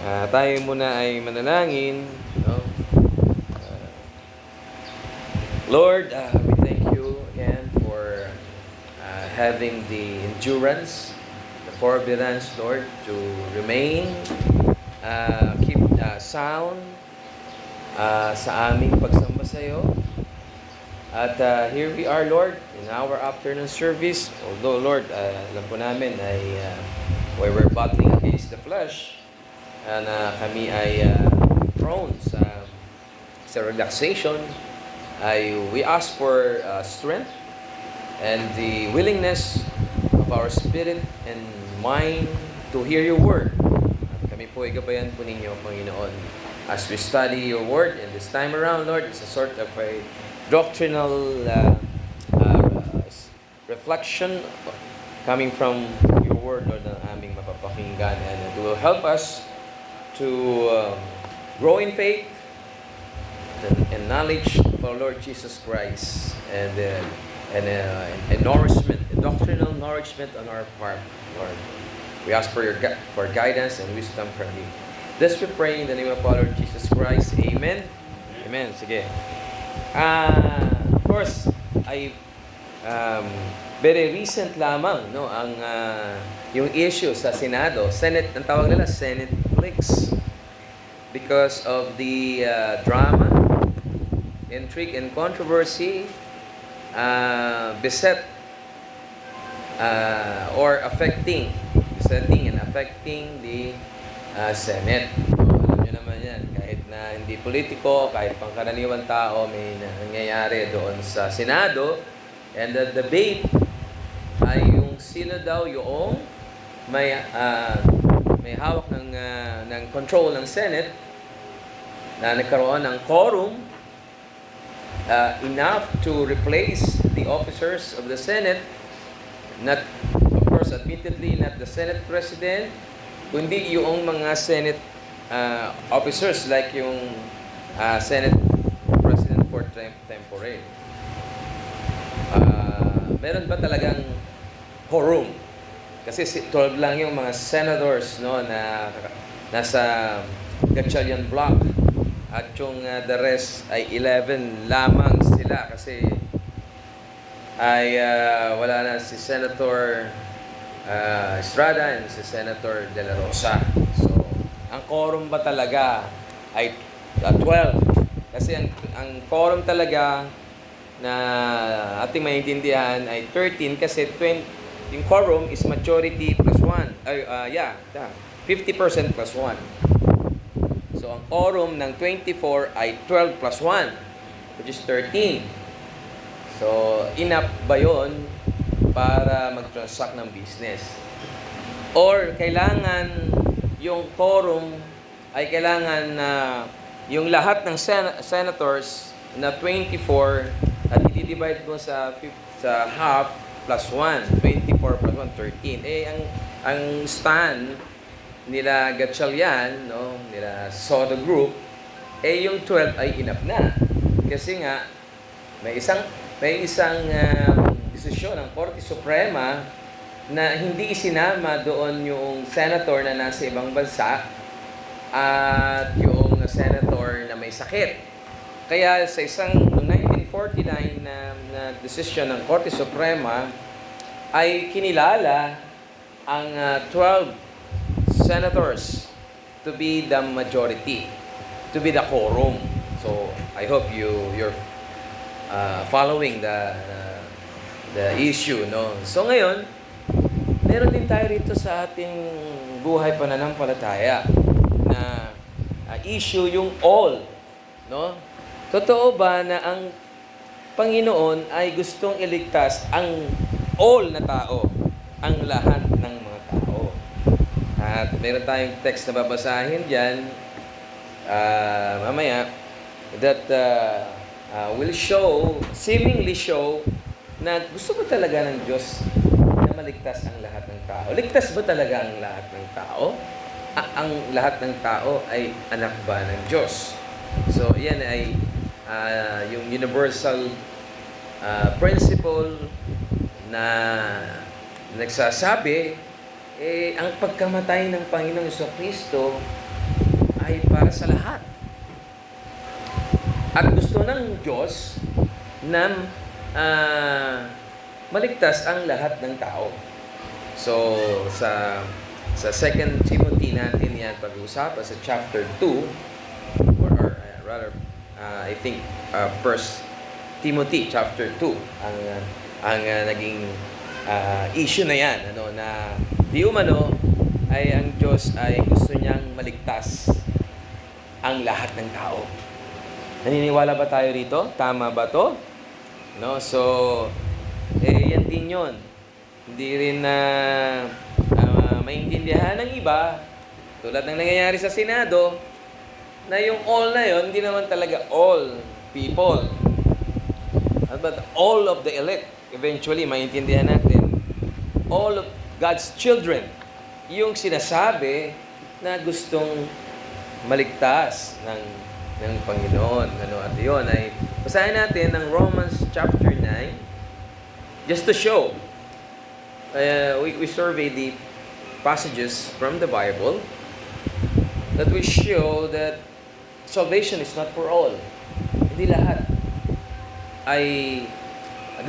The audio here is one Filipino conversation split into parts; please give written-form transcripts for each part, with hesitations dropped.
Tayo muna ay manalangin. No? Uh, Lord, we thank you again for having the endurance, the forbearance, Lord, to remain, keep sound sa aming pagsamba sa iyo. At here we are, Lord, in our afternoon service. Although, Lord, alam po namin ay we were battling against the flesh, na kami ay prone sa relaxation, we ask for strength and the willingness of our spirit and mind to hear your word. At kami po ay gabayan po ninyo, Panginoon, as we study your word. And this time around, Lord, it's a sort of a doctrinal reflection coming from your word, Lord, na aming mapapakinggan, and it will help us to grow in faith and knowledge of our Lord Jesus Christ, and nourishment, doctrinal nourishment on our part, Lord. We ask for your for guidance and wisdom from you. This we pray in the name of our Lord Jesus Christ. Amen. Amen. Sige. Of course, very recent lamang, no, ang yung issue sa Senado, Senate, ang tawag nila Senate Leaks, because of the drama, intrigue, and controversy besetting and affecting the Senate. Alam nyo naman yan, kahit na hindi politiko, kahit pangkaraniwang tao, may nangyayari doon sa Senado. And the debate ay yung sino daw yung may hawak ng control ng Senate, na nagkaroon ng quorum enough to replace the officers of the Senate, not, of course, admittedly, not the Senate President, kundi yung mga Senate officers like yung Senate President for temporary. Meron ba talagang quorum? Kasi 12 lang yung mga senators, no, na nasa Gatchalian block, at yung the rest ay 11 lamang sila kasi ay wala na si Senator Estrada and si Senator De La Rosa. So, ang quorum ba talaga ay 12? Kasi ang quorum talaga na ating maintindihan ay 13 kasi 20, yung quorum is majority plus 1. 50% plus 1. So, ang quorum ng 24 ay 12 plus 1, which is 13. So, enough ba yun para mag-transact ng business? Or, kailangan yung quorum ay kailangan na yung lahat ng senators na 24 at i-divide mo sa half plus 1. 24 plus 1, 13. Ang stand nila Gatchalian, no, nila Soto Group, yung 12 ay enough na. Kasi nga, may isang desisyon ng Korte Suprema na hindi isinama doon yung senator na nasa ibang bansa at yung senator na may sakit. Kaya sa noong 1949 na desisyon ng Korte Suprema ay kinilala ang 12 senators to be the majority, to be the quorum. So I hope you're following the issue, no? So ngayon, meron din tayo rito sa ating buhay pananampalataya na issue yung all, no? Totoo ba na ang Panginoon ay gustong iligtas ang all na tao, ang lahat ng mga tao? At meron tayong text na babasahin diyan mamaya that will seemingly show na gusto ba talaga ng Diyos na maligtas ang lahat ng tao? Ligtas ba talaga ang lahat ng tao? Ang lahat ng tao ay anak ba ng Diyos? So, yan ay yung universal principle na nagsasabi, ang pagkamatay ng Panginoong Jesucristo para sa lahat. At gusto ng Diyos na maligtas ang lahat ng tao. So, sa 2 Timothy natin yan pag-uusapan sa chapter 2, or rather, I think, 1 Timothy chapter 2 ang naging issue na yan, na di umano ay ang Diyos ay gusto niyang maligtas ang lahat ng tao. Naniniwala ba tayo rito? Tama ba to? No, so yan din 'yon. Hindi rin na maintindihan ng iba, tulad ng nangyayari sa Senado, na yung all na 'yon, hindi naman talaga all people. But all of the elect, eventually maintindihan natin, all of God's children, yung sinasabi na gustong maligtas ng Panginoon. At yun ay basahin natin ng Romans chapter 9 just to show. We survey the passages from the Bible that we show that salvation is not for all. Hindi lahat ay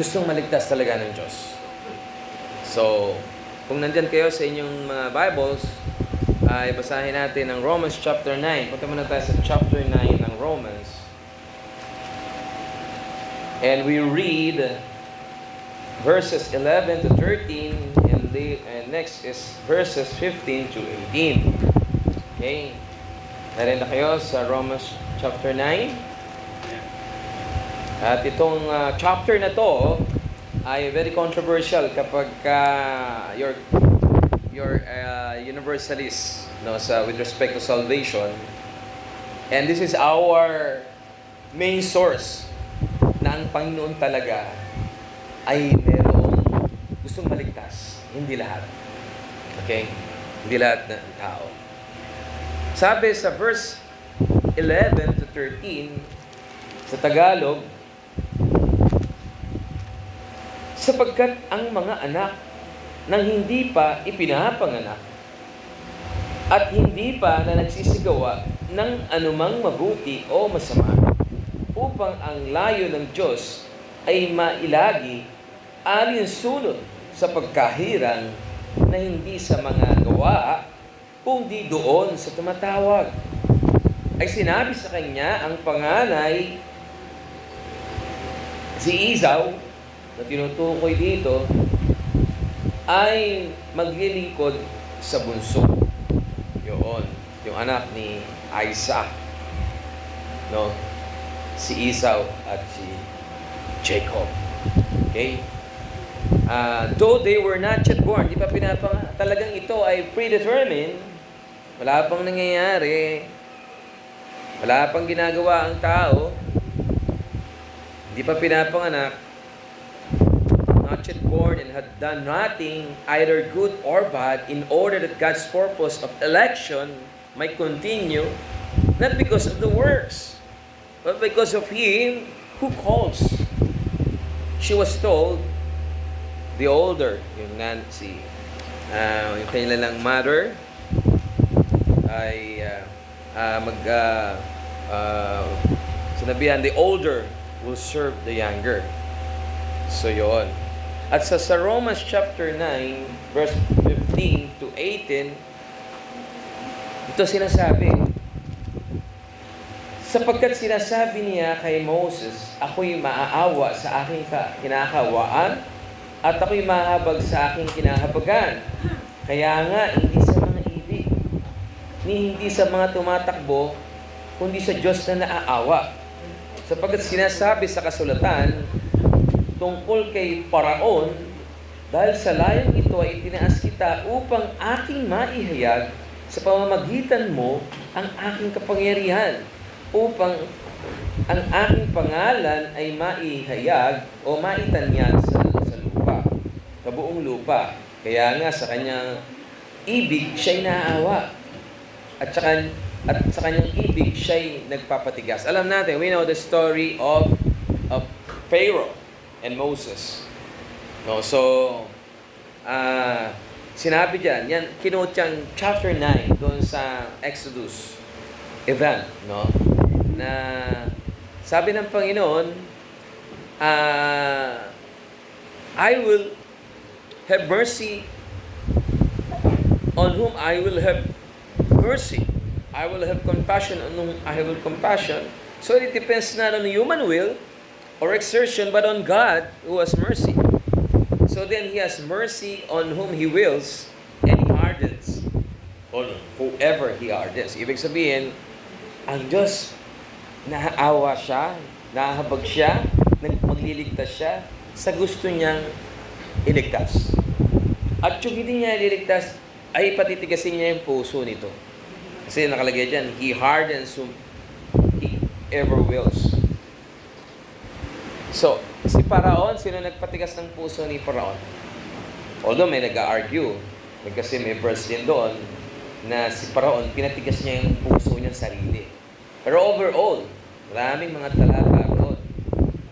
gustong maligtas talaga ng Diyos. So, kung nandyan kayo sa inyong mga Bibles, ay basahin natin ang Romans chapter 9. Punta muna tayo sa chapter 9 ng Romans. And we read verses 11 to 13, and next is verses 15 to 18. Okay? Narin na kayo sa Romans chapter 9. At itong chapter na to ay very controversial kapag you're universalist, with respect to salvation. And this is our main source na ang Panginoon talaga ay merong gustong maligtas. Hindi lahat. Okay? Hindi lahat ng tao. Sabi sa verse 11 to 13 sa Tagalog, sapagkat ang mga anak nang hindi pa ipinapanganak at hindi pa na nagsisigawa ng anumang mabuti o masama, upang ang layo ng Diyos ay mailagi alinsunod sa pagkahirang na hindi sa mga gawa, kundi doon sa tumatawag. Ay sinabi sa kanya ang panganay, si Esau, na tinutukoy dito, ay maglilingkod sa bunso. Yun, yung anak ni Isaac. No? Si Esau at si Jacob. Okay? Though they were not yet born, di pa talagang ito ay predetermined, wala pang nangyayari, wala pang ginagawa ang tao, di pa pinapanganak, not yet born, and had done nothing, either good or bad, in order that God's purpose of election might continue, not because of the works, but because of Him who calls. She was told, the older, yung Nancy, yung kanilang mother, ay sinabihan, the older will serve the younger. So yun. At sa Romans chapter 9, verse 15 to 18, ito sinasabi, sapagkat sinasabi niya kay Moses, ako'y maaawa sa aking kinakawaan at ako'y mahabag sa aking kinahabagan. Kaya nga, hindi sa mga ibig, ni hindi sa mga tumatakbo, kundi sa Diyos na naaawa. Sapagkat sinasabi sa kasulatan, tungkol kay Paraon, dahil sa layang ito ay itinaas kita upang aking maihayag sa pamamagitan mo ang aking kapangyarihan, upang ang aking pangalan ay maihayag o maitanyag sa lupa, sa buong lupa. Kaya nga sa kanyang ibig siya'y naaawa, at sa kanyang ibig siya'y nagpapatigas. Alam natin, we know the story of Pharaoh and Moses. No, so sinabi diyan, yan kinuot yang chapter 9 doon sa Exodus. event, no? Na sabi ng Panginoon, I will have mercy on whom I will have mercy. I will have compassion on whom I will compassion. So it depends not on human will or exertion, but on God who has mercy. So then He has mercy on whom He wills, and He hardens on whoever He hardens. Ibig sabihin, ang Diyos, naaawa siya, nahahabag siya, magliligtas siya sa gusto niyang iligtas. At yung hindi niya ililigtas, ay patitigasin niya yung puso nito. Kasi nakalagay dyan, He hardens whom He ever wills. So, si Paraon, sino nagpatigas ng puso ni Paraon? Although may nag-argue, kasi may verse din doon, na si Paraon, pinatigas niya yung puso niya sarili. Pero overall, maraming mga talata doon,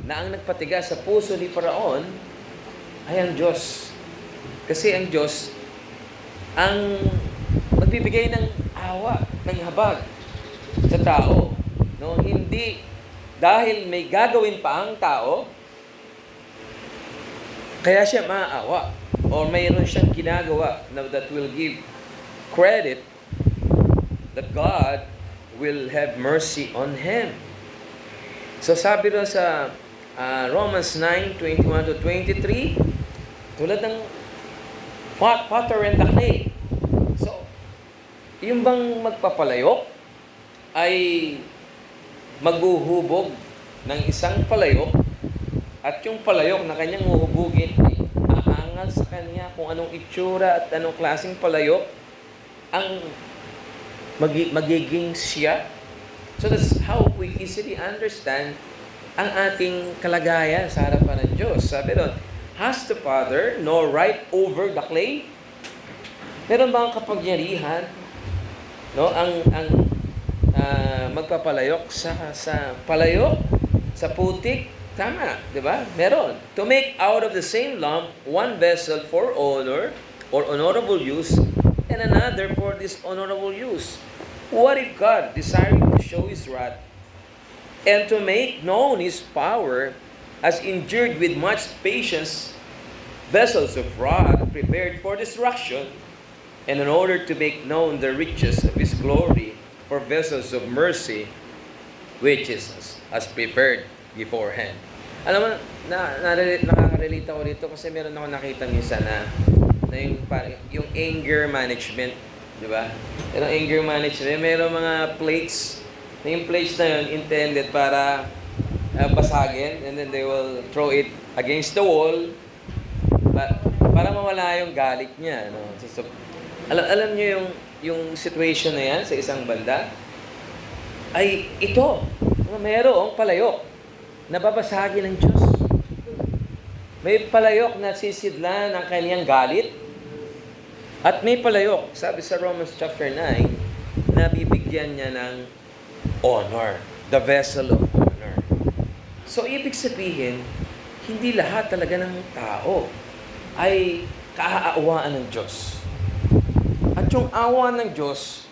na ang nagpatigas sa puso ni Paraon, ay ang Diyos. Kasi ang Diyos, ang magbibigay ng awa, ng habag sa tao. No? Hindi dahil may gagawin pa ang tao, kaya siya maaawa. Or mayroon siyang ginagawa that will give credit that God will have mercy on him. So sabi doon sa Romans 9:21-23, tulad ng potter and the clay. So, yung bang magpapalayok ay maghuhubog ng isang palayok at yung palayok na kanyang huhubugin ay aangal sa kanya kung anong itsura at anong klaseng palayok ang magiging siya. So that's how we easily understand ang ating kalagayan sa harapan ng Diyos. Sabi doon, has the Father no right over the clay? Meron bang kapangyarihan, no, ang magpapalayok sa palayok, sa putik? Tama, di ba? Meron. To make out of the same lump one vessel for honor or honorable use and another for dishonorable use. What if God, desiring to show His wrath and to make known His power, has endured with much patience vessels of wrath prepared for destruction, and in order to make known the riches of His glory for vessels of mercy, which is as prepared beforehand. Alam mo, nakaka-relate ako dito kasi meron ako nakita minsan na yung anger management, di ba? Yung anger management, meron mga plates, na yung plates na yun intended para basagin, and then they will throw it against the wall para mawala yung galit niya. No? So, alam niyo yung situation na yan sa isang banda, ay ito, mayroong palayok na babasagin ng Diyos. May palayok na sisidlan ng kanyang galit, at may palayok, sabi sa Romans chapter 9, na bibigyan niya ng honor, the vessel of honor. So, ibig sabihin, hindi lahat talaga ng tao ay kaaawaan ng Diyos. At yung awa ng Diyos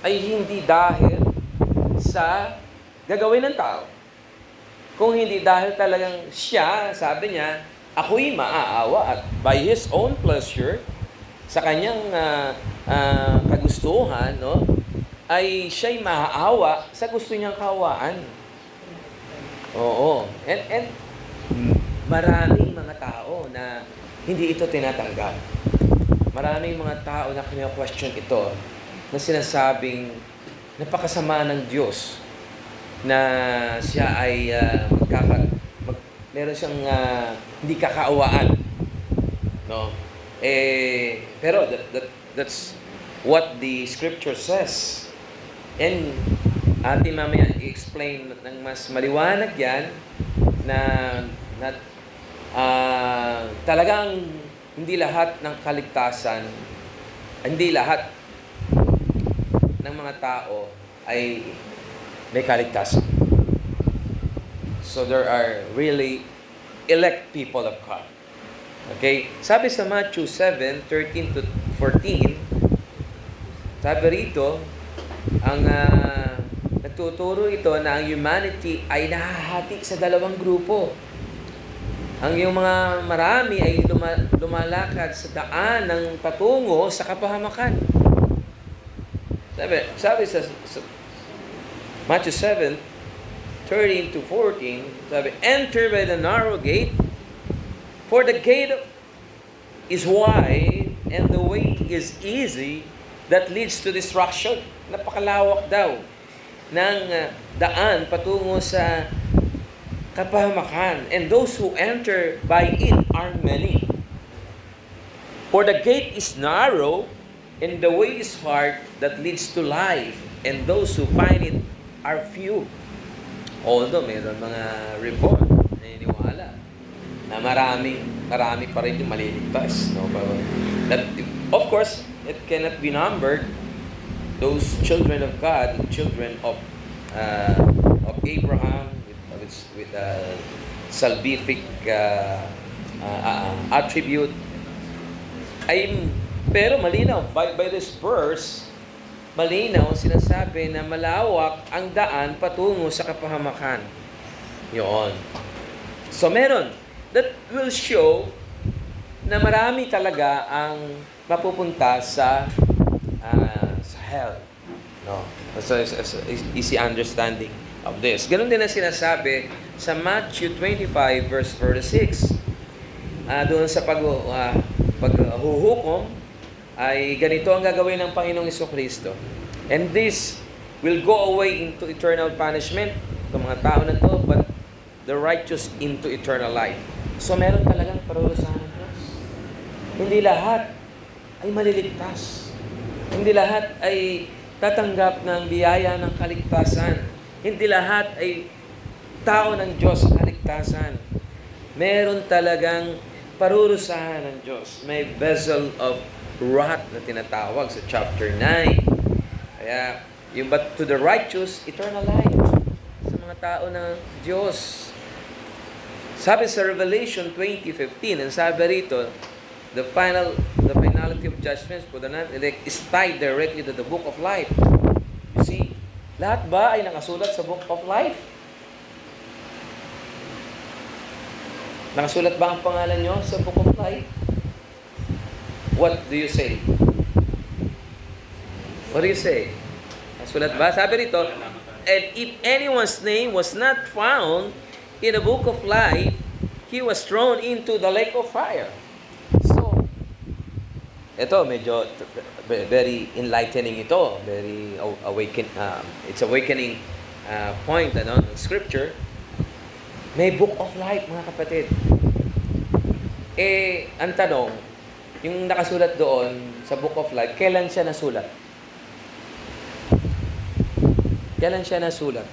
ay hindi dahil sa gagawin ng tao. Kung hindi dahil talagang siya, sabi niya, ako'y maaawa at by His own pleasure, sa kanyang kagustuhan, no, ay siya'y maaawa sa gusto niyang kawaan. Oo. And maraming mga tao na hindi ito tinatanggap. Maraming mga tao na kina-question ito, na sinasabing napakasama ng Diyos na siya ay meron siyang hindi kakaawaan, no? Pero that's what the scripture says. And ating mamaya i-explain ng mas maliwanag yan na talagang hindi lahat ng kaligtasan, hindi lahat ng mga tao ay may kaligtasan. So there are really elect people of God. Okay? Sabi sa Matthew 7:13-14, sabi rito, Ang nagtuturo ito na ang humanity ay nahahati sa dalawang grupo. Ang yung mga marami ay lumalakad sa daan ng patungo sa kapahamakan. Sabi sa Matthew 7:13 to 14, sabi, enter by the narrow gate, for the gate is wide and the way is easy that leads to destruction. Napakalawak daw ng daan patungo sa kapahamakan. And those who enter by it are many. For the gate is narrow and the way is hard that leads to life, and those who find it are few. Although mayroon mga report na iniwala na marami pa rin yung maliligtas. No? That, of course, it cannot be numbered. Those children of God, the children of Abraham, with salvific attribute, pero malinaw by this verse, malinaw sinasabi na malawak ang daan patungo sa kapahamakan. Yun. So meron that will show na marami talaga ang mapupunta sa hell. No. So easy understanding of this. Ganun din ang sinasabi sa Matthew 25 verse 46. Doon sa paghuhukom ay ganito ang gagawin ng Panginoong Jesucristo. And this will go away into eternal punishment, itong mga tao na to, but the righteous into eternal life. So meron talagang parurusahan ng Diyos. Hindi lahat ay maliligtas. Hindi lahat ay tatanggap ng biyaya ng kaligtasan. Hindi lahat ay tao ng Diyos sa kaligtasan. Meron talagang parurusahan ng Diyos. May vessel of wrath na tinatawag sa chapter 9. Kaya, yung but to the righteous, eternal life. Sa mga tao ng Diyos. Sabi sa Revelation 20:15, ang sabi rito, the finality of judgments for the non-elect is tied directly to the book of life. You see, lahat ba ay nakasulat sa book of life? Nakasulat ba ang pangalan nyo sa book of life? What do you say? What do you say? Nakasulat ba? Sabi rito, and if anyone's name was not found in the book of life, he was thrown into the lake of fire. Ito, medyo very enlightening ito. Very it's awakening point ng scripture. May book of life, mga kapatid. Ang tanong, yung nakasulat doon sa book of life, kailan siya nasulat? Kailan siya nasulat?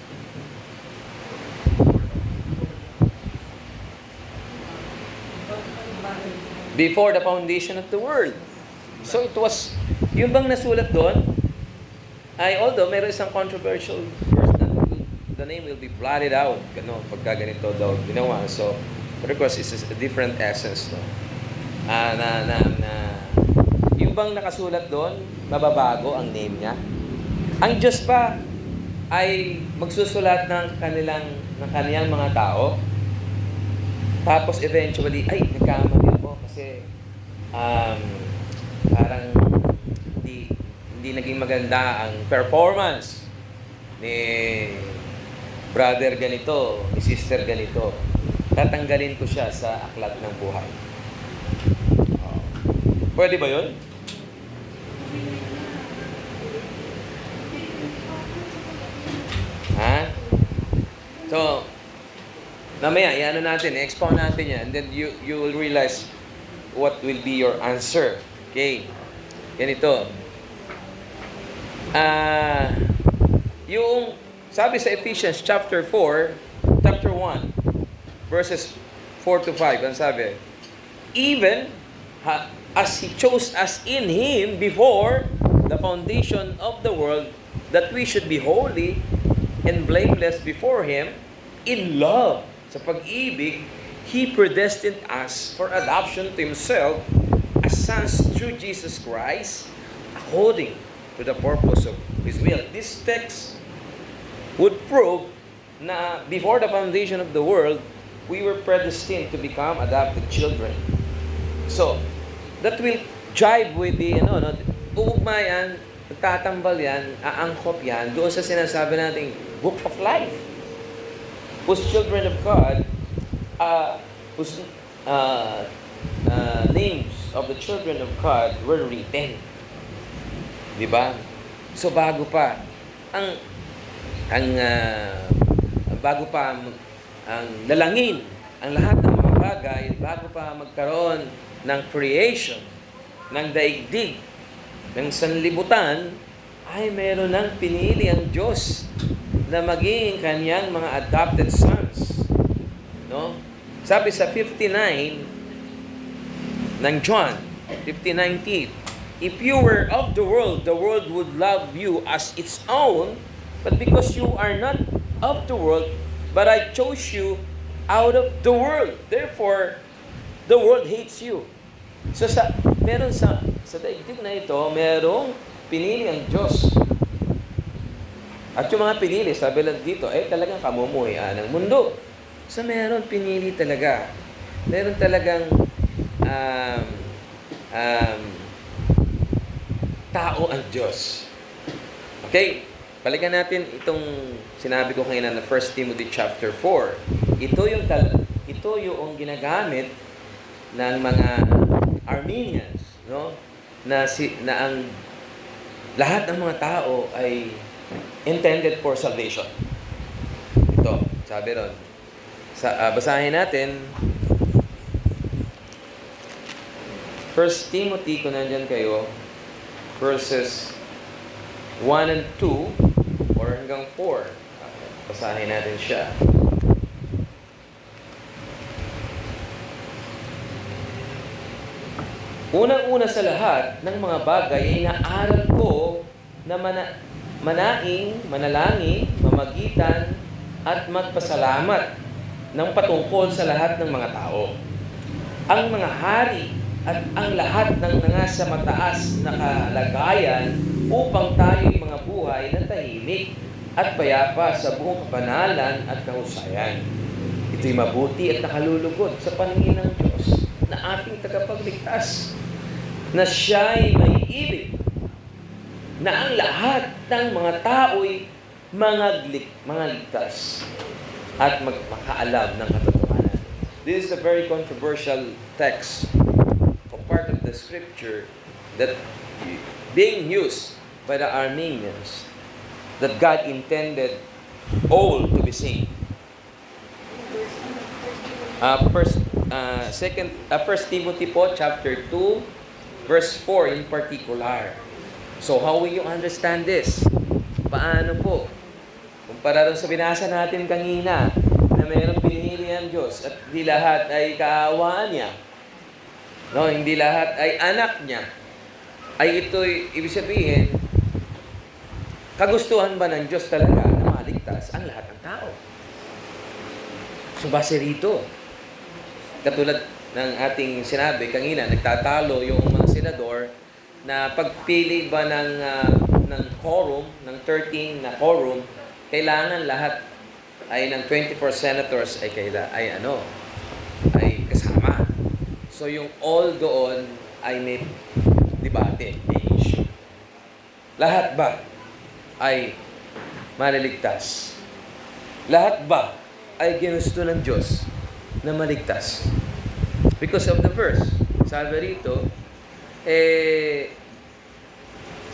Before the foundation of the world. So it was, yung bang nasulat doon, ay although meron isang controversial verse na the name will be blotted out, pagka ganito daw ginawa. So, but of course, it's a different essence, no? Yung bang nakasulat doon, mababago ang name niya. Ang Diyos pa ay magsusulat ng kaniyang mga tao. Tapos eventually, ay, nagkamali ako kasi parang hindi naging maganda ang performance ni brother ganito, ni sister ganito. Tatanggalin ko siya sa aklat ng buhay. Pwede ba yun? Ha? So, mamaya, i-ano natin, i-expound natin yan, and then you will realize what will be your answer. Okay. Ganito. Yung sabi sa Ephesians chapter 1, verses 4 to 5, ang sabi, even as He chose us in Him before the foundation of the world, that we should be holy and blameless before Him, in love, sa pag-ibig, He predestined us for adoption to Himself as sons through Jesus Christ, according to the purpose of His will. This text would prove na before the foundation of the world, we were predestined to become adopted children. So, that will jive with the, uugma yan, tatambal yan, aangkop yan, doon sa sinasabi nating book of life. Whose children of God, whose names of the children of God were written. Di ba? So, bago pa, bago pa ang lalangin, ang lahat ng mga bagay, bago pa magkaroon ng creation, ng daigdig, ng sanlibutan, ay meron ng pinili ang Diyos na maging kanyang mga adopted sons. No? Sabi sa 59 ng John 15:19, if you were of the world would love you as its own, but because you are not of the world, but I chose you out of the world. Therefore, the world hates you. So meron sa daigdig na ito, merong pinili ang Diyos. At yung mga pinili, sabi lang dito, talagang kamumuhian ng mundo. So meron pinili talaga. Meron talagang tao ang Diyos. Okay? Balikan natin itong sinabi ko kanina na 1 Timothy chapter 4. Ito yung ginagamit ng mga Armenians, no? Na ang lahat ng mga tao ay intended for salvation. Ito, sabi ron. Basahin natin 1 Timothy, kung nandyan kayo, verses 1 and 2 or hanggang 4. Basahin natin siya. Unang-una sa lahat ng mga bagay ay naaral ko na manalangin, mamagitan, at magpasalamat ng patungkol sa lahat ng mga tao. Ang mga hari at ang lahat ng nasa mataas na kalagayan upang tayo'y mga buhay na tahimik at payapa sa buong kabanalan at kahusayan. Ito'y mabuti at nakalulugod sa paningin ng Diyos na ating tagapagligtas, na siya'y may ibig na ang lahat ng mga tao'y mga ligtas at magpakaalam ng katotohanan. This is a very controversial text or part of the scripture that being used by the Armenians, that God intended all to be saved. First Timothy po, chapter 2, verse 4 in particular. So, how will you understand this? Paano po? Kumpara rin sa binasa natin kanina, na mayroong pinili ang Diyos at hindi lahat ay kaawaan niya. No, hindi lahat ay anak niya. Ay ito'y, ibig sabihin, kagustuhan ba ng Diyos talaga na maligtas ang lahat ng tao? So, base rito, katulad ng ating sinabi kanina, nagtatalo yung mga senador na pagpili ba ng quorum, ng 13 na quorum, kailangan lahat ay ng 24 senators ay kasama. So yung all doon ay may debate, may issue. Lahat ba ay maliligtas? Lahat ba ay ginusto ng Diyos na maligtas? Because of the verse, sabi rito,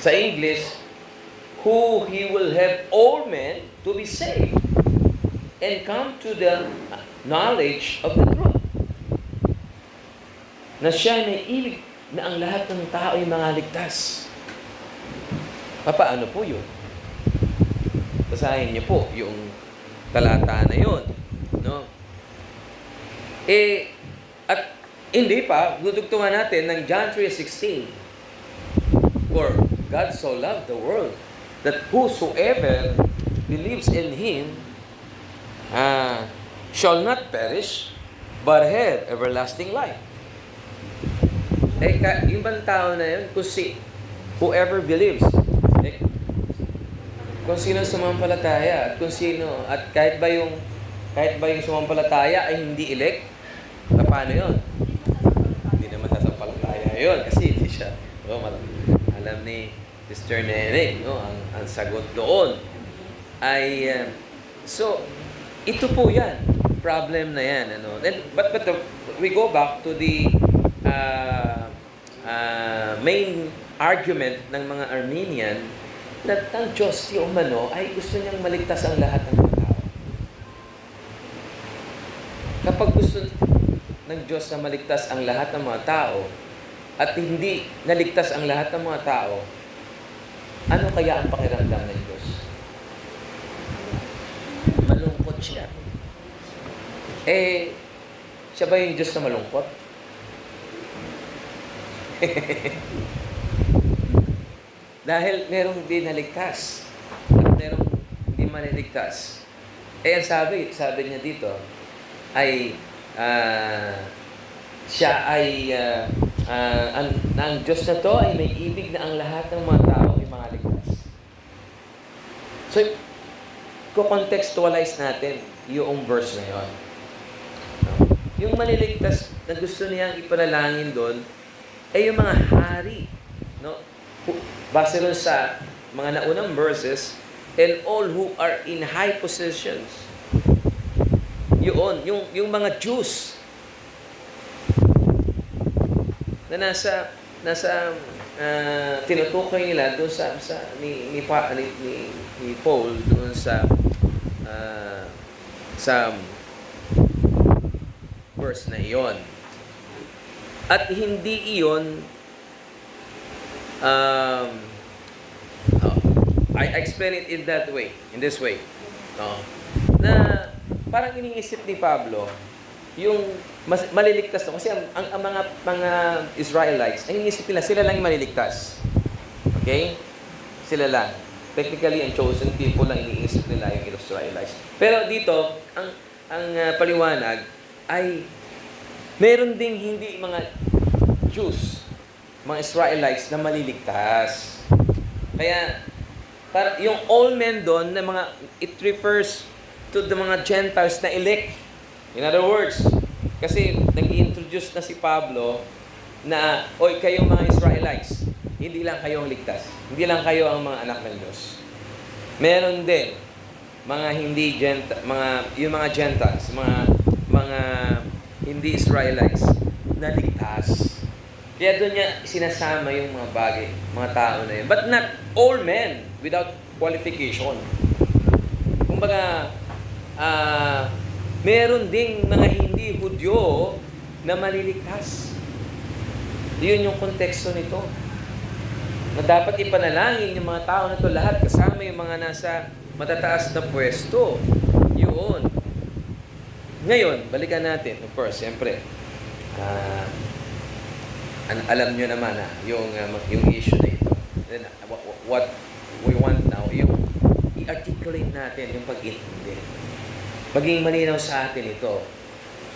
sa English, who He will have all men to be saved and come to the knowledge of the truth. Na siya may ibig na ang lahat ng tao ay mga ligtas. Paano po yun? Basahin niyo po yung talata na yun. No? At hindi pa, dudugtungan natin ng John 3:16. For God so loved the world that whosoever believes in Him shall not perish but have everlasting life. Yung bang tao na yun? Whoever believes. kung sino sumampalataya at kung sino at kahit ba yung sumampalataya ay hindi elect, paano 'yon? Hindi naman sasampalataya 'yon kasi hindi siya alam ni Sister Nene, no, ang sagot doon ay so ito po 'yan, problem na 'yan, ano. And but we go back to the main argument ng mga Armenian na ang Diyos di umano ay gusto niyang maligtas ang lahat ng mga tao. Kapag gusto ng Diyos na maligtas ang lahat ng mga tao at hindi naligtas ang lahat ng mga tao, ano kaya ang pakiramdam ng Diyos? Malungkot siya. Siya ba yung Diyos na malungkot? Dahil merong hindi naligtas at merong hindi maliligtas. Ang sabi niya dito ay siya ay ang Diyos na to ay may ibig na ang lahat ng mga tao ay mga ligtas. So, contextualize natin yung verse na yun. Yung maliligtas na gusto niyang ipanalangin doon ay yung mga hari, no? Base rin sa mga naunang verses, and all who are in high positions. Yung mga Jews na nasa tinutukoy nila doon sa ni Paul doon sa verse na iyon. At hindi iyon I explain it in this way. Na parang iniisip ni Pablo yung maliligtas to kasi ang mga Israelites ay iniisip nila sila lang yung maliligtas. Okay? Sila lang. Technically, ang chosen people lang iniisip nila yung Israelites. Pero dito, ang paliwanag ay meron ding hindi mga Jews, mga Israelites na maliligtas. Kaya yung all men doon na mga it refers to the mga Gentiles na elect. In other words, kasi nag-i-introduce na si Pablo na kayong mga Israelites, hindi lang kayo ang ligtas. Hindi lang kayo ang mga anak ng Diyos. Meron din mga hindi yung mga Gentiles, mga hindi Israelites na ligtas. Kaya doon niya sinasama yung mga bagay, mga tao na yun. But not all men without qualification. Kumbaga, meron ding mga hindi Hudyo na maliligtas. Yun yung konteksto nito. Na dapat ipanalangin yung mga tao na to lahat kasama yung mga nasa matataas na pwesto. Yun. Ngayon, balikan natin. Of course, siyempre, alam nyo naman yung issue na ito. Then, what we want now, yung i-articulate natin yung pag-intindi. Maging malinaw sa atin ito.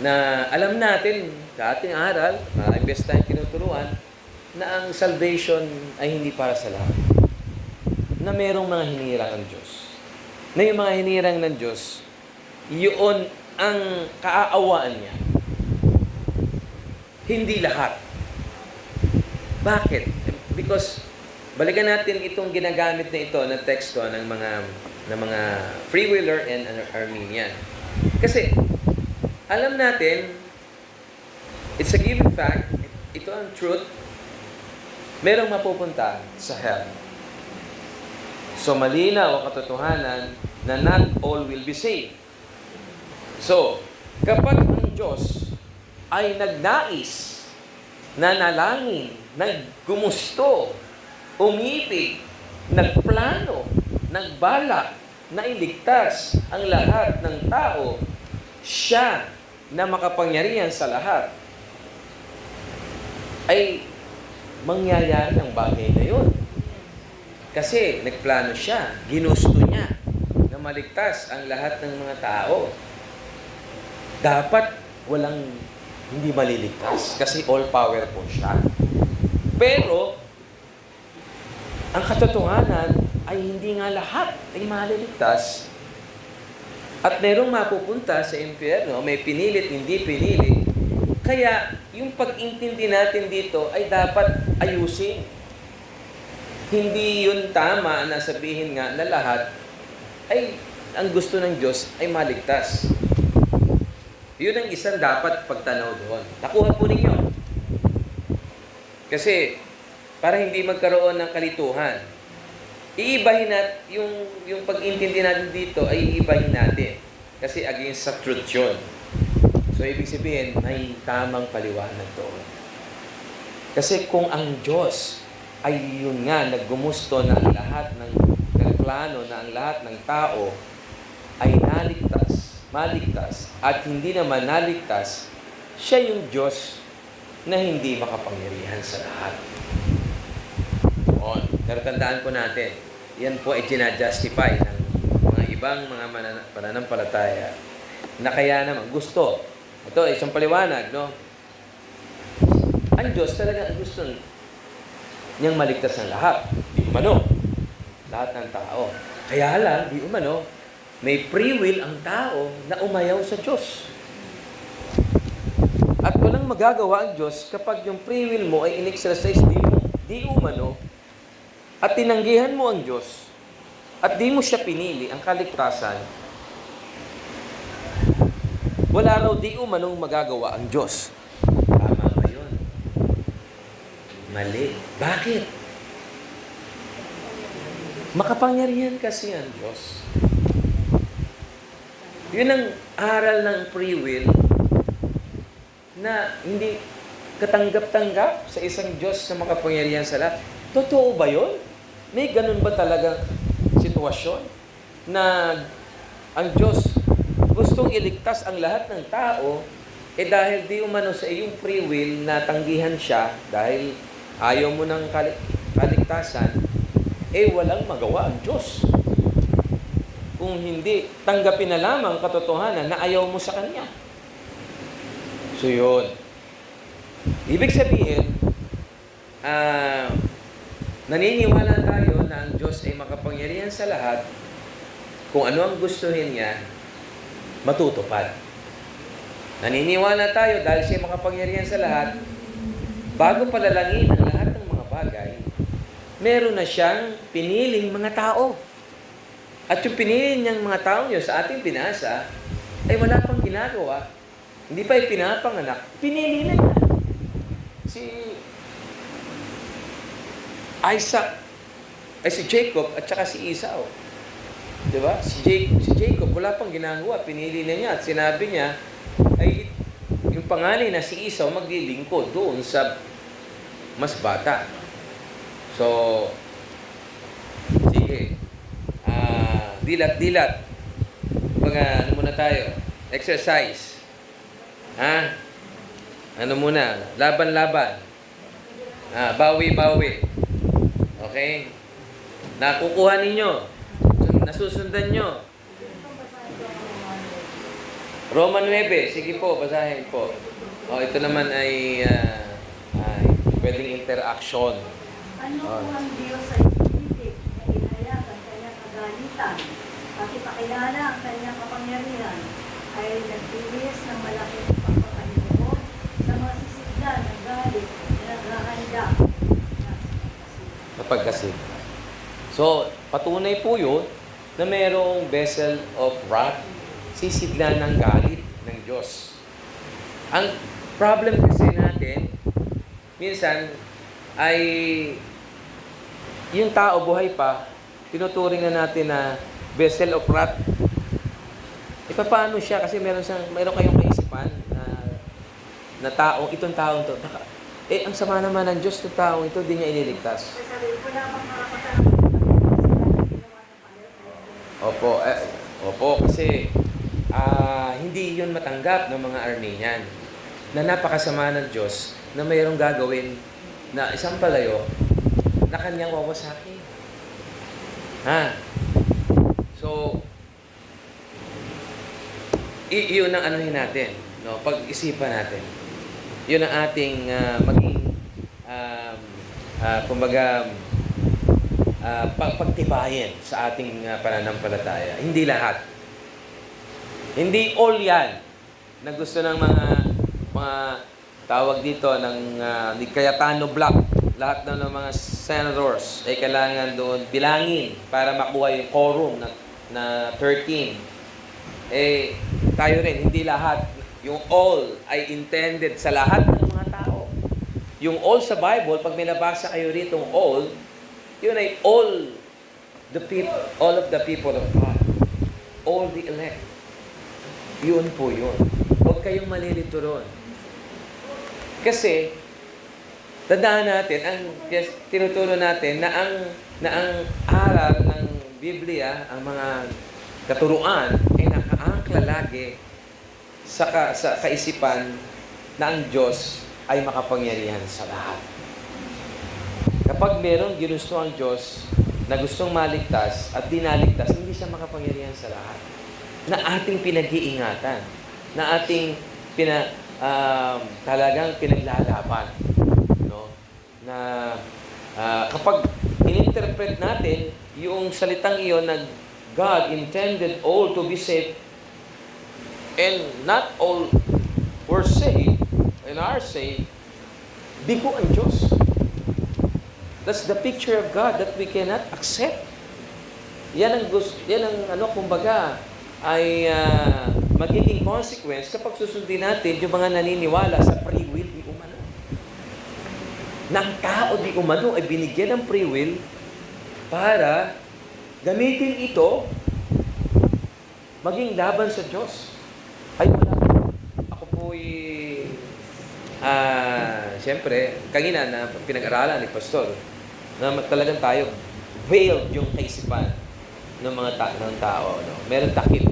Na alam natin sa ating aral, na imbes tayong tinuturuan, na ang salvation ay hindi para sa lahat. Na merong mga hinirang ng Diyos. Na yung mga hinirang ng Diyos, yun ang kaaawaan niya. Hindi lahat. Bakit? Because balikan natin itong ginagamit na ito na teksto ng mga free willer and Armenian. Kasi alam natin, it's a given fact, ito ang truth, merong mapupunta sa hell. So malinaw ang katotohanan na not all will be saved. So, kapag ang Diyos ay nagnais, nanalangin, naggumusto, umibig, nagplano, nagbalak, na iligtas ang lahat ng tao, siya na makapangyarihan sa lahat, ay mangyayari ang bagay na yun. Kasi nagplano siya, ginusto niya na maligtas ang lahat ng mga tao. Dapat walang hindi maliligtas kasi all-powerful siya. Pero, ang katotohanan ay ay hindi nga lahat ay maliligtas. At merong mapupunta sa impyerno, may pinilit, hindi pinilit. Kaya, yung pag-intindi natin dito ay dapat ayusin. Hindi yun tama na sabihin nga na lahat ay ang gusto ng Diyos ay maligtas. Yun ang isang dapat pagtanaw doon. Nakuha po ninyo. Kasi, para hindi magkaroon ng kalituhan, iibahin natin, yung pag-intindi natin dito ay iibahin natin. Kasi against sa truth yun. So, ibig sabihin, may tamang paliwanag doon. Kasi kung ang Diyos ay yun nga, naggumusto na ang lahat ng plano na ang lahat ng tao ay maligtas, at hindi naman naligtas, siya yung Diyos na hindi makapangyarihan sa lahat. On. Pero tandaan po natin, yan po ay ginajustify ng mga ibang mga pananampalataya na kaya naman gusto. Ito, isang paliwanag, no? Ang Diyos talaga ang gusto niyang maligtas ng lahat. Di umano. Lahat ng tao. Kaya lang, di umano, may free will ang tao na umayaw sa Diyos. At walang magagawa ang Diyos kapag yung free will mo ay in-exercise di umano, at tinanggihan mo ang Diyos, at di mo siya pinili, ang kaligtasan, wala raw di umanong magagawa ang Diyos. Tama ba yun? Mali. Bakit? Makapangyarihan kasi ang Diyos. Yun ang aral ng free will na hindi katanggap-tanggap sa isang Diyos na makapangyarihan sa lahat. Totoo ba yun? May ganun ba talagang sitwasyon na ang Diyos gustong iligtas ang lahat ng tao, dahil di umano sa iyong free will na tanggihan siya dahil ayaw mo ng kaligtasan, walang magawa ang Diyos. Kung hindi, tanggapin na lamang katotohanan na ayaw mo sa Kanya. So yun. Ibig sabihin, naniniwala tayo na ang Diyos ay makapangyarihan sa lahat. Kung ano ang gustuhin niya, matutupad. Naniniwala tayo dahil siya makapangyarihan sa lahat, bago palalangin ang lahat ng mga bagay, meron na siyang piniling mga tao. At yung pinili niyang mga tao niyo sa ating pinasa, ay wala pang ginagawa. Hindi pa ipinapanganak. Pinili na niya. Si Jacob at saka si Esau. Diba? Si Jacob, wala pang ginagawa. Pinili na niya at sinabi niya, ay yung panganay na si Esau maglilingkod doon sa mas bata. So, sige. Dilat-dilat. Ano muna tayo? Exercise. Ano muna? Laban-laban. Bawi-bawi. Okay? Nakukuha ninyo. Nasusundan nyo. Roman 9. Sige po, basahin po. Ito naman ay pwedeng interaction. Ano po ang Diyos ay pinitig na inayat ang kanyang kagalitan at ipakilala ang kanyang kapangyarihan ay nagbilis ng malaking pagpapahinubod sa mga sisiglan ng galit na naghahanda na pagkasin. So, patunay po yun na mayroong vessel of wrath, sisiglan ng galit ng Diyos. Ang problem kasi natin, minsan, ay yung tao buhay pa, tinuturing na natin na vessel of wrath. Paano siya? Kasi meron kayong kaisipan na tao, itong taong to. Ang sama naman ng Diyos ng taong ito, di niya ililigtas. Opo, kasi hindi yun matanggap ng mga Armenian na napakasama ng Diyos na mayroong gagawin na isang palayo na kanyang wawasakin. So, yun ang anuhin natin, no? Pag-isipan natin. Yun ang ating maging, pagtibayin sa ating pananampalataya. Hindi lahat. Hindi all yan na gusto ng mga tawag dito ng ni Cayetano Black. Lahat ng mga senators ay kailangan doon bilangin para makuha yung quorum na 13. Eh, tayo rin, hindi lahat. Yung all ay intended sa lahat ng mga tao. Yung all sa Bible, pag may nabasa kayo rito all, yun ay all of the people of God. All the elect. Yun po yun. Huwag kayong malilito ron. Kasi, tandaan natin, tinuturo natin na ang aral ng Biblia, ang mga katuruan, ay nakaangkla lagi sa kaisipan na ang Diyos ay makapangyarihan sa lahat. Kapag merong ginusto ang Diyos na gustong maligtas at dinaligtas, hindi siya makapangyarihan sa lahat. Na ating pinag-iingatan, na ating talagang pinaglalaban. No? Na kapag ininterpret natin yung salitang iyon na God intended all to be saved and not all were saved and are saved, bigo ang Diyos. That's the picture of God that we cannot accept. Yan ang kumbaga, ay magiging consequence kapag susundin natin yung mga naniniwala sa free will di umano. Na ang tao di umano ay binigyan ng free will para gamitin ito maging laban sa Diyos. Ay wala. Ako po'y siyempre, kanina na pinag-aralan ni Pastor na talagang tayo veiled yung kaisipan ng mga ng tao. No? Meron takip.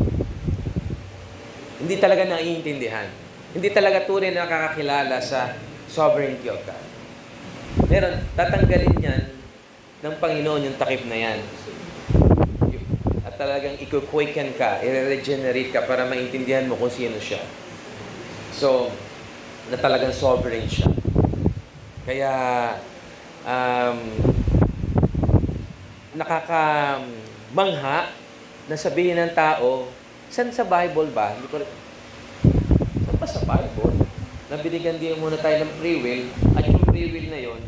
Hindi talaga naiintindihan. Hindi talaga tunay na nakakakilala sa sovereignty of God. Meron, tatanggalin yan ng Panginoon yung takip na yan. At talagang ikuquicken ka, i-regenerate ka para maintindihan mo kung sino siya. So, na talagang sovereign siya. Kaya, mangha na sabihin ng tao, saan sa Bible ba? Saan ba sa Bible? Na binigyan din muna tayo ng free will, at yung free will na yon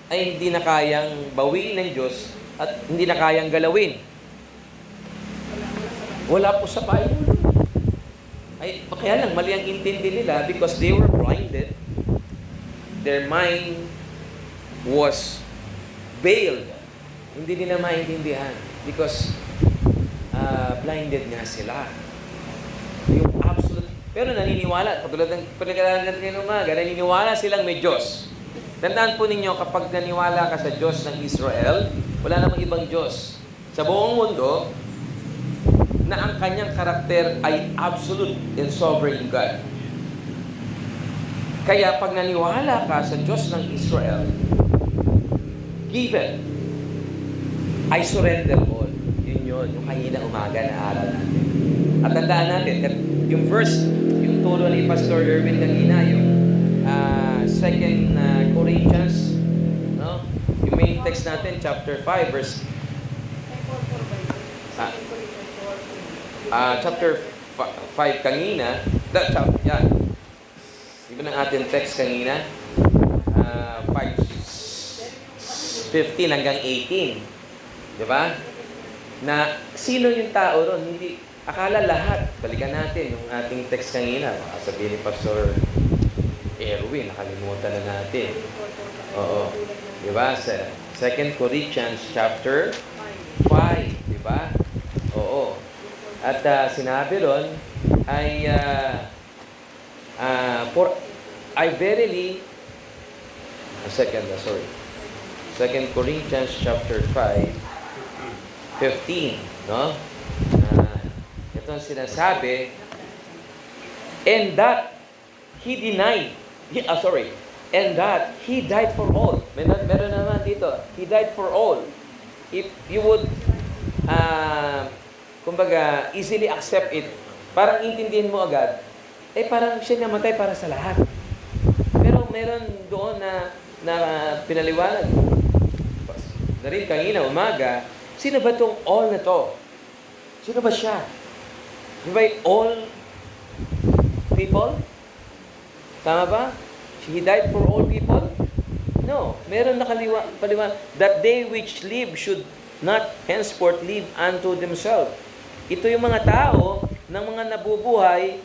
ay hindi na kayang bawiin ng Diyos at hindi na kayang galawin. Wala po sa Bible. Ay, kaya lang, mali ang intindi nila because they were blinded. Their mind was veiled. Hindi nila maintindihan because blinded nga sila. Yung absolute. Pero naniniwala, katulad ng pinag-aralan natin ng umaga, naniniwala silang may Diyos. Tandaan po ninyo, kapag naniwala ka sa Diyos ng Israel, wala namang ibang Diyos sa buong mundo na ang kanyang karakter ay absolute and sovereign God. Kaya pag naniwala ka sa Diyos ng Israel, given, I surrender all. Yun, yung kanina umaga na aral natin. At tandaan natin, yung verse, yung turo ni Pastor Erwin kanina, yung 2 Corinthians, no? Yung main text natin, chapter 5, verse chapter 5 kanina, yan. Iba ng ating text kanina, 5:15 hanggang 18. Di ba? Na sino yung tao ron? Hindi, akala lahat. Balikan natin yung ating text kanina. Sabihin ni Pastor Erwin, nakalimutan na natin. Oo. Di ba? Sa 2 Corinthians chapter 5. Di ba? Oo. At sinabi ron ay for I verily 2 Corinthians chapter 5:15, no? Ito ang sinasabi, and that he denied, and that he died for all. Meron naman dito, he died for all. If you would kumbaga, easily accept it, parang intindihin mo agad, parang siya namatay para sa lahat. Pero meron doon na pinaliwanag. na rin kanina umaga, sino ba itong all na to? Sino ba siya? Di ba yung all people? Tama ba? He died for all people? No. Meron paliwa. That they which live should not henceforth live unto themselves. Ito yung mga tao ng mga nabubuhay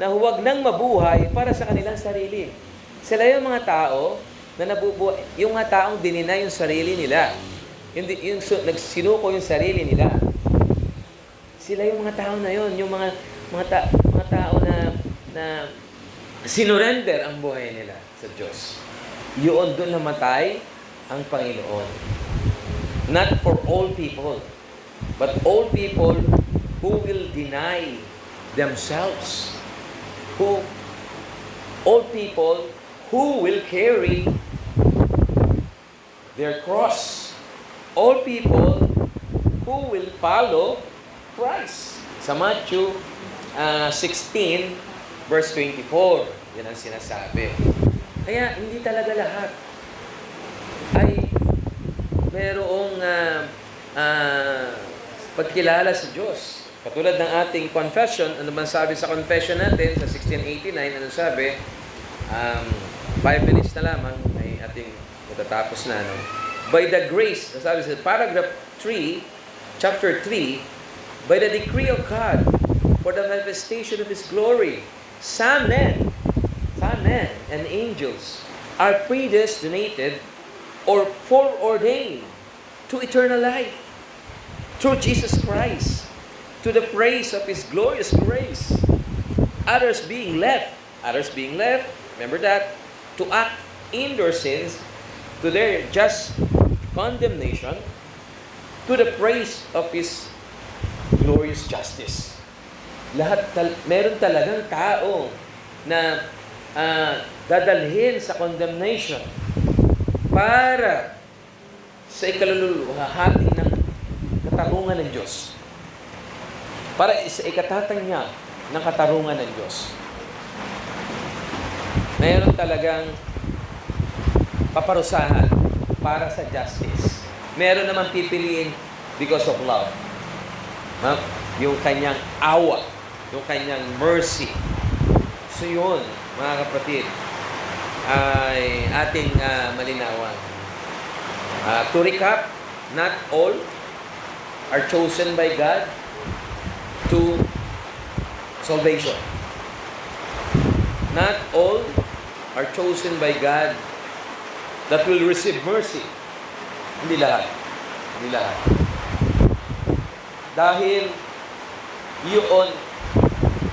na huwag nang mabuhay para sa kanilang sarili. Sila yung mga tao na nabubuhay, yung mga taong dinina yung sarili nila. Yung nagsinuko yung sarili nila. Sila yung mga tao na yun, yung mga tao na sinurrender ang buhay nila sa Diyos. Yun, doon namatay ang Panginoon. Not for all people, but all people who will deny themselves. All people who will carry their cross. All people who will follow Christ. Sa Matthew 16, verse 24, yan ang sinasabi. Kaya hindi talaga lahat ay merong pagkilala sa Diyos. Katulad ng ating confession, ano man sabi sa confession natin sa 1689, ano sabi? 5 minutes na lamang ay ating matatapos na. No? By the grace, sabi sa paragraph 3, chapter 3, by the decree of God, for the manifestation of His glory, some men and angels are predestinated or foreordained to eternal life through Jesus Christ, to the praise of His glorious grace. Others being left, remember that, to act in their sins, to their just condemnation, to the praise of His glorious justice. Meron talagang tao na dadalhin sa condemnation para sa ikaluluhati ng katarungan ng Diyos. Para sa ikatatanya ng katarungan ng Diyos. Meron talagang paparusahan para sa justice. Meron naman pipiliin because of love. Yung kanyang awa, yung kanyang mercy. So yun, mga kapatid, ay ating malinawan. To recap, not all are chosen by God to salvation. Not all are chosen by God that will receive mercy. Hindi lahat. Hindi lahat. Dahil yun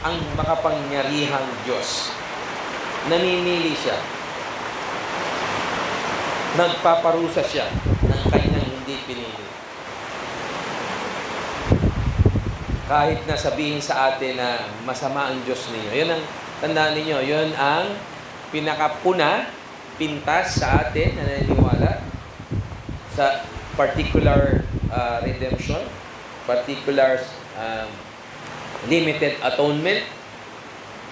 ang makapangyarihang Diyos. Namimili siya. Nagpaparusa siya ng kanyang hindi pinili. Kahit na sabihin sa atin na masama ang Diyos ninyo. Yun ang, tandaan ninyo, yun ang pinakapuna, pintas sa atin na naniniwala sa particular redemption, particular limited atonement.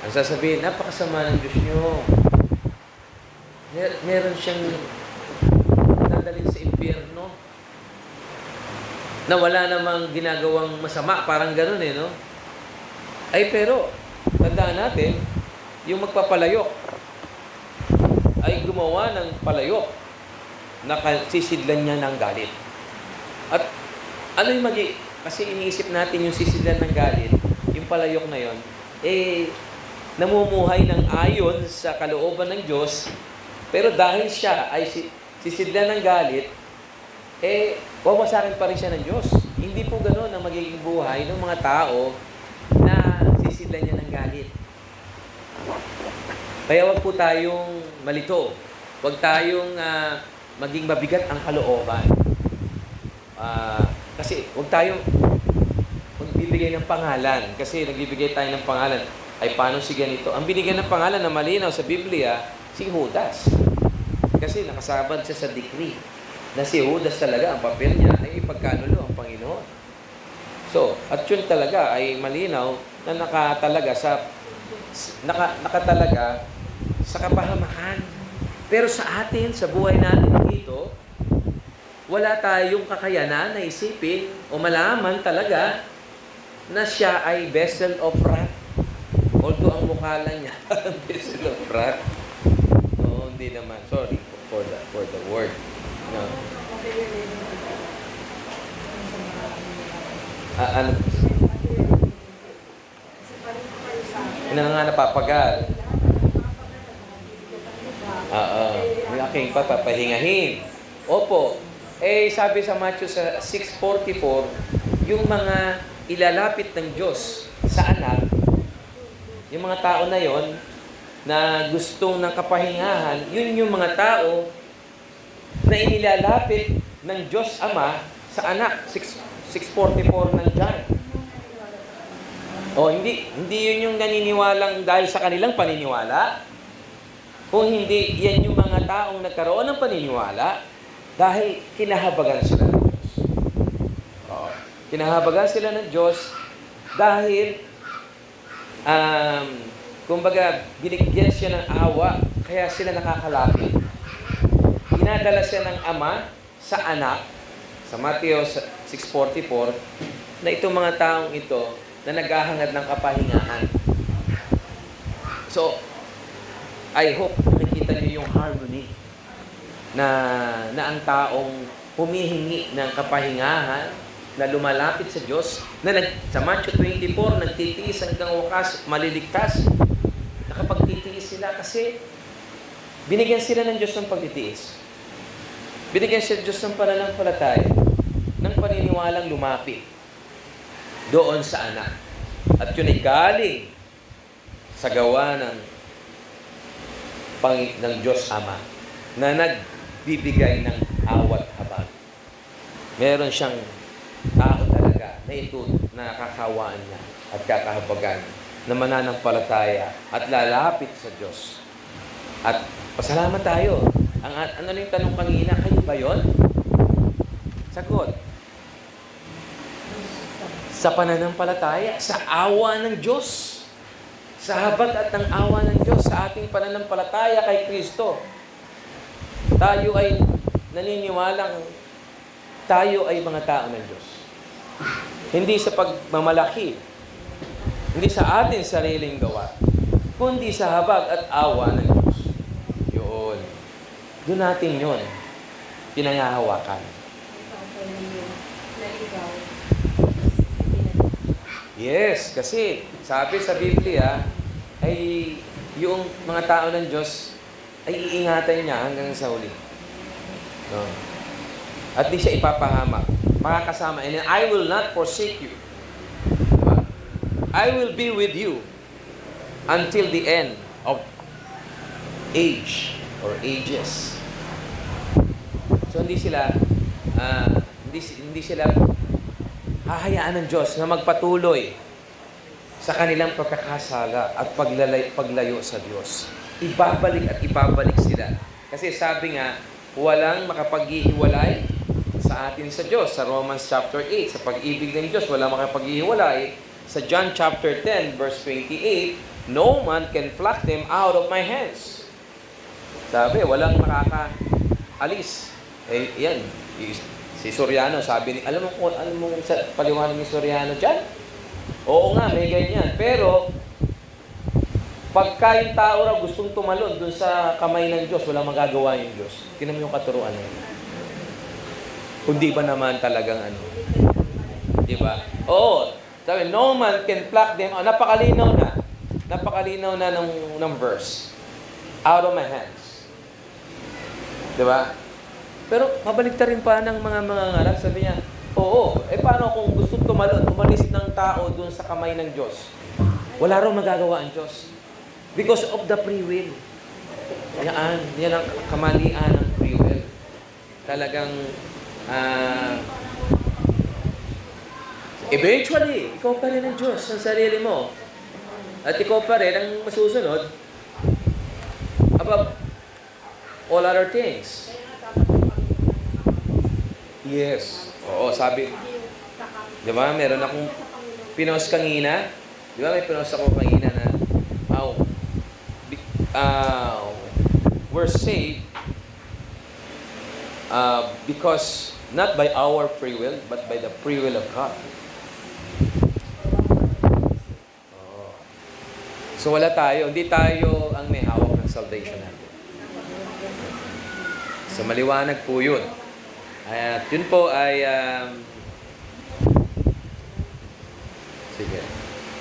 Ang sasabihin, napakasama ng Diyos nyo. Meron siyang dadalhin sa impyerno na wala namang ginagawang masama, parang ganun no? Ay pero, tandaan natin, yung magpapalayok ay gumawa ng palayok na sisidlan niya ng galit. At ano yung kasi iniisip natin yung sisidlan ng galit, yung palayok na yon, namumuhay ng ayon sa kalooban ng Diyos, pero dahil siya ay sisidlan ng galit, wawasakin pa rin siya ng Diyos. Hindi po gano'n ang magiging buhay ng mga tao na sisidlan niya ng galit. Kaya wag po tayong malito. Wag tayong maging mabigat ang kalooban. Kasi wag tayong magbibigay ng pangalan. Kasi nagbibigay tayo ng pangalan. Ay, paano si ganito? Ang binigyan ng pangalan na malinaw sa Biblia, si Judas. Kasi nakasabad siya sa decree na si Judas talaga, ang papel niya ay ipagkanulo ang Panginoon. So, at yun talaga ay malinaw na nakatalaga sa kapahamakan. Pero sa atin, sa buhay natin dito, wala tayong kakayanan na isipin o malaman talaga na siya ay vessel of wrath. Although ang mukha lang niya parang vessel of wrath. No, hindi naman. Sorry for the word. No. Ano? Ina nga napapagal. Yung aking papahingahin. Opo. Sabi sa Matthew sa 6:44, yung mga ilalapit ng Diyos sa anak, yung mga tao na yon na gustong ng kapahingahan, yun yung mga tao na inilalapit ng Diyos Ama sa anak. 6:44 ng John. Hindi yun yung naniniwalang dahil sa kanilang paniniwala. Kung hindi, yan yung mga taong nagkaroon ng paniniwala dahil kinahabagan sila ng Diyos. Kinahabagan sila ng Diyos dahil kumbaga, binigyan siya ng awa, kaya sila nakakalapit. Dinadala siya ng Ama sa anak, sa Matthew 6:44, na itong mga taong ito na naghahangad ng kapahingahan. So, I hope nakikita niyo yung harmony na ang taong humihingi ng kapahingahan, na lumalapit sa Diyos, na sa Matthew 24, nagtitiis hanggang wakas, maliligtas. Nakapagtitiis sila kasi binigyan sila ng Diyos ng pagtitiis. Binigyan sila ng Diyos ng pananampalataya, ng paniniwalang lumapit doon sa anak. At yun ay galing sa gawa ng Diyos Ama na nagbibigay ng awat habag. Meron siyang tao talaga na ito na kakawaan niya at kakahabagan na mananampalataya at lalapit sa Diyos. At pasalamat tayo. Ano yung tanong kanina? Kayo ba yun? Sagot. Sa pananampalataya, sa awa ng Diyos. Sa habag at ng awa ng Diyos sa ating pananampalataya kay Kristo. Tayo ay naniniwalang tayo ay mga tao ng Diyos. Hindi sa pagmamalaki, hindi sa ating sariling gawa, kundi sa habag at awa ng Diyos. Yun. Doon natin yun pinangahawakan. Yes, kasi sabi sa Biblia ay yung mga tao ng Diyos ay iingatan niya hanggang sa huli. No? At di siya ipapahamak. Makakasama. And I will not forsake you. Diba? I will be with you until the end of age or ages. So hindi sila hahayaan ng Diyos na magpatuloy sa kanilang pagkakasala at paglayo sa Diyos. Ibabalik at ibabalik sila. Kasi sabi nga, walang makapaghihiwalay sa atin sa Diyos. Sa Romans chapter 8, sa pag-ibig ng Diyos, walang makapaghihiwalay. Sa John chapter 10, verse 28, no man can pluck them out of my hands. Sabi, walang makakaalis. Yan. Si Soriano, sabi ni, alam mo sa paliwanag ni Soriano dyan? Oo nga, may ganyan. Pero, pagka yung tao raw gustong tumalon dun sa kamay ng Diyos, walang magagawa yung Diyos. Tingnan mo yung katuruan na yun. Kundi ba naman talagang ano? Di ba? Oo. Sabi, no man can pluck them. Napakalinaw na. Napakalinaw na ng verse. Out of my hands. Di ba? Pero mabaligtad rin pa ng mga ngarap. Sabi niya, oo. Paano kung gusto tumalon, umalis ng tao dun sa kamay ng Diyos? Wala raw magagawa ang Diyos. Because of the free will. Yan ang kamalian ng free will. Talagang, eventually, ikaw pa rin ang Diyos sa sarili mo. At ikaw pa rin ang masusunod above all other things. Yes. Oo, sabi. Di ba, meron akong pinost kanina. Di ba, may pinost ako kanina na, we're saved because Not by our free will, but by the free will of God. Oo. So wala tayo, hindi tayo ang may hawak ng salvation natin. So maliwanag po yun. At yun po ay, sige.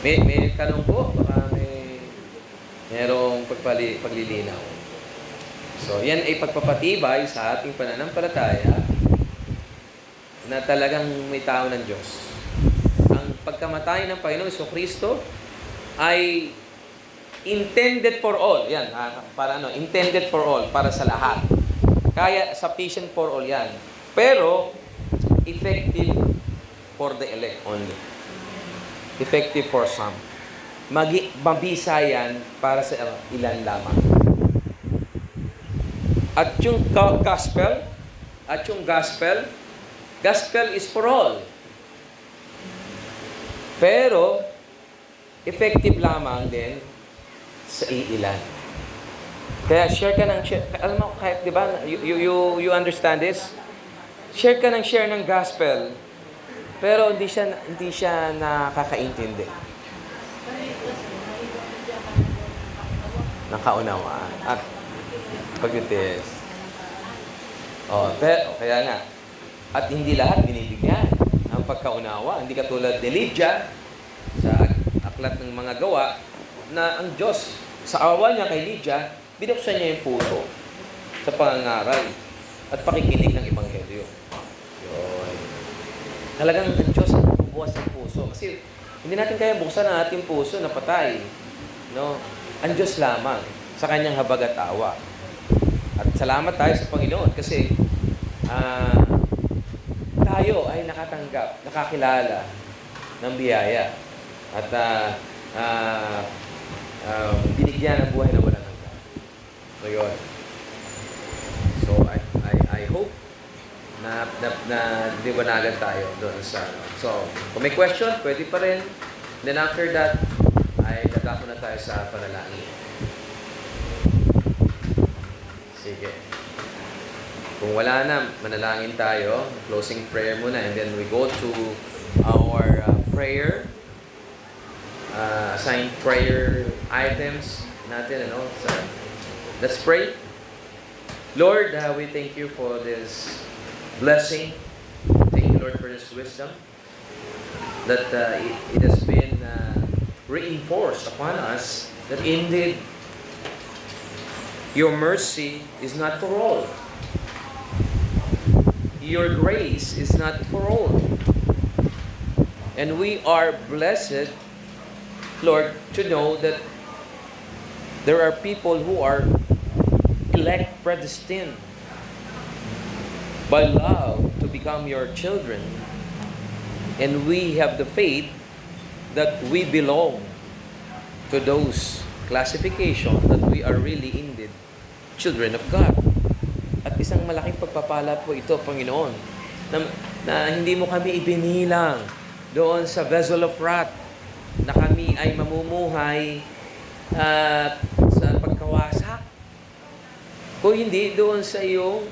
May tanong po, baka merong paglilinaw. So yan ay pagpapatibay sa ating pananampalataya na talagang may tao ng Diyos. Ang pagkamatay ng Panginoong Jesucristo ay intended for all. Yan, intended for all, para sa lahat. Kaya sufficient for all yan. Pero, effective for the elect only. Effective for some. Mabisa yan para sa ilan lamang. At yung gospel is for all. Pero, effective lamang din sa ilan. Kaya share ka alam mo, kahit, di ba, you understand this? Share ng gospel, pero hindi siya nakakaintindi. Nakaunawa. At pagtitis. Pero, kaya nga, at hindi lahat binibigyan ang pagkaunawa. Hindi katulad ni Lydia sa aklat ng mga gawa na ang Diyos, sa awa niya kay Lydia, binuksan niya yung puso sa pangangaral at pakikinig ng Ebanghelyo. Yun. Talagang ang Diyos ang bubukas ng puso. Kasi hindi natin kaya buksan ang ating puso na patay. No? Ang Diyos lamang sa kanyang habag at awa. At salamat tayo sa Panginoon kasi tayo ay nakakilala ng biyaya at binigyan ng buhay na walang hanggan. So, yun. So, I hope na liwanagan tayo doon sa So, kung may question, pwede pa rin. Then after that, ay dadako na tayo sa panalangin. Sige. Kung wala na, manalangin tayo. Closing prayer muna. And then we go to our prayer. Assigned prayer items natin. Let's pray. Lord, we thank you for this blessing. Thank you, Lord, for this wisdom. That it has been reinforced upon us that indeed your mercy is not for all. Your grace is not for all. And we are blessed, Lord, to know that there are people who are elect, predestined by love to become your children. And we have the faith that we belong to those classifications, that we are really indeed children of God. At isang malaking pagpapala po ito, Panginoon, na hindi mo kami ibinilang doon sa vessel of wrath, na kami ay mamumuhay sa pagkawasak. Kung hindi doon sa iyong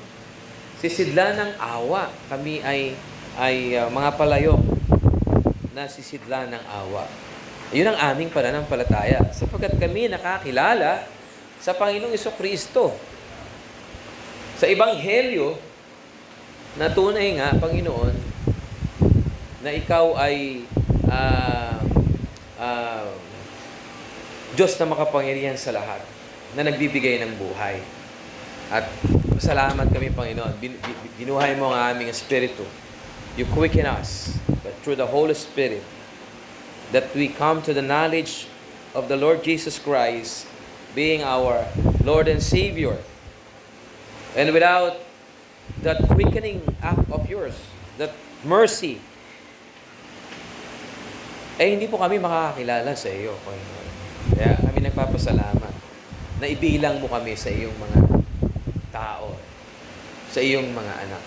sisidla ng awa, kami ay mga palayok na sisidla ng awa. Yun ang aming pananampalataya, sapagkat kami nakakilala sa Panginoong Jesucristo. Sa Ebanghelyo, na tunay nga, Panginoon, na ikaw ay Diyos na makapangyarihan sa lahat, na nagbibigay ng buhay. At salamat kami, Panginoon. Binuhay mo ang aming espiritu. You quicken us, but through the Holy Spirit, that we come to the knowledge of the Lord Jesus Christ, being our Lord and Savior. And without that quickening act of yours, that mercy, hindi po kami makakakilala sa iyo, Panginoon. Kaya kami nagpapasalamat na ibilang mo kami sa iyong mga tao, sa iyong mga anak.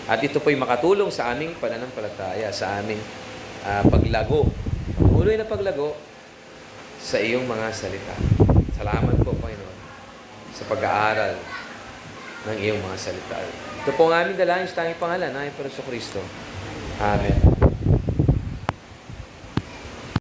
At ito po'y makatulong sa aming pananampalataya, sa aming paglago, tuloy na paglago sa iyong mga salita. Salamat po, Panginoon, sa pag-aaral ng iyong mga salita. Ito po ang aming dalangin sa tanging pangalan ng Kristo. Amen.